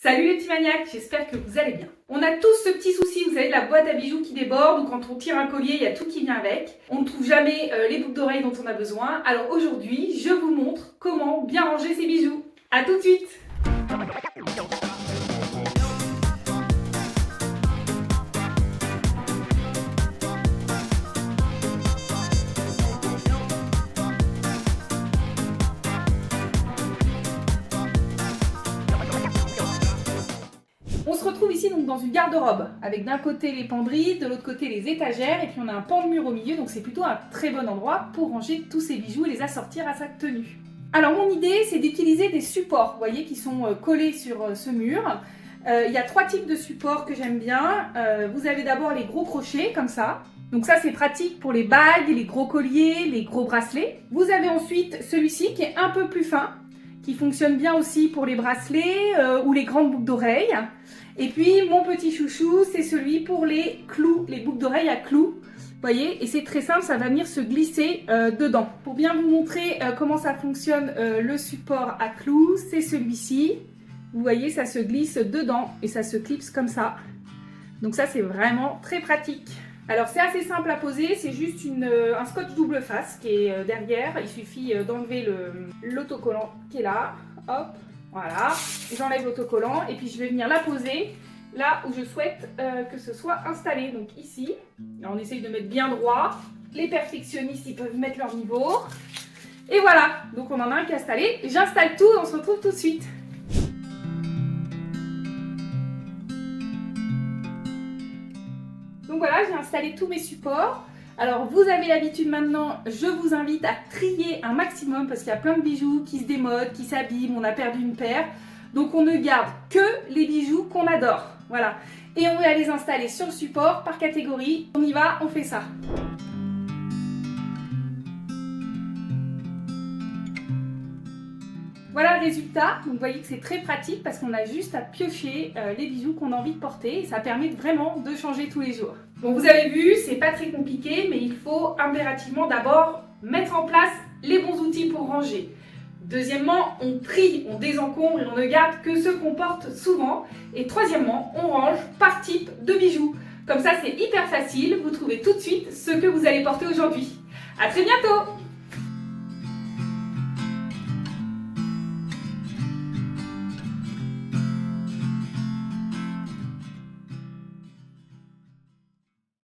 Salut les petits maniaques, j'espère que vous allez bien. On a tous ce petit souci, vous savez, de la boîte à bijoux qui déborde, ou quand on tire un collier, il y a tout qui vient avec. On ne trouve jamais les boucles d'oreilles dont on a besoin. Alors aujourd'hui, je vous montre comment bien ranger ces bijoux. A tout de suite! On se retrouve ici donc dans une garde-robe avec d'un côté les penderies, de l'autre côté les étagères et puis on a un pan de mur au milieu, donc c'est plutôt un très bon endroit pour ranger tous ces bijoux et les assortir à sa tenue. Alors mon idée c'est d'utiliser des supports, vous voyez, qui sont collés sur ce mur. Il y a trois types de supports que j'aime bien. Vous avez d'abord les gros crochets comme ça. Donc ça c'est pratique pour les bagues, les gros colliers, les gros bracelets. Vous avez ensuite celui-ci qui est un peu plus fin, qui fonctionne bien aussi pour les bracelets ou les grandes boucles d'oreilles. Et puis mon petit chouchou, c'est celui pour les clous, les boucles d'oreilles à clous. Vous voyez, et c'est très simple, ça va venir se glisser dedans. Pour bien vous montrer comment ça fonctionne le support à clous, c'est celui-ci. Vous voyez, ça se glisse dedans et ça se clipse comme ça. Donc ça, c'est vraiment très pratique. Alors c'est assez simple à poser, c'est juste un scotch double face qui est derrière. Il suffit d'enlever l'autocollant qui est là. Hop, voilà. J'enlève l'autocollant et puis je vais venir la poser là où je souhaite que ce soit installé. Donc ici, là, on essaye de mettre bien droit. Les perfectionnistes, ils peuvent mettre leur niveau. Et voilà, donc on en a un qui est installé. J'installe tout et on se retrouve tout de suite. Donc voilà, j'ai installé tous mes supports. Alors vous avez l'habitude maintenant, je vous invite à trier un maximum parce qu'il y a plein de bijoux qui se démodent, qui s'abîment, on a perdu une paire. Donc on ne garde que les bijoux qu'on adore. Voilà. Et on va les installer sur le support par catégorie. On y va, on fait ça. Voilà le résultat, donc vous voyez que c'est très pratique parce qu'on a juste à piocher les bijoux qu'on a envie de porter et ça permet vraiment de changer tous les jours. Bon, vous avez vu, c'est pas très compliqué, mais il faut impérativement d'abord mettre en place les bons outils pour ranger. Deuxièmement, on trie, on désencombre et on ne garde que ceux qu'on porte souvent. Et troisièmement, on range par type de bijoux. Comme ça, c'est hyper facile, vous trouvez tout de suite ce que vous allez porter aujourd'hui. À très bientôt!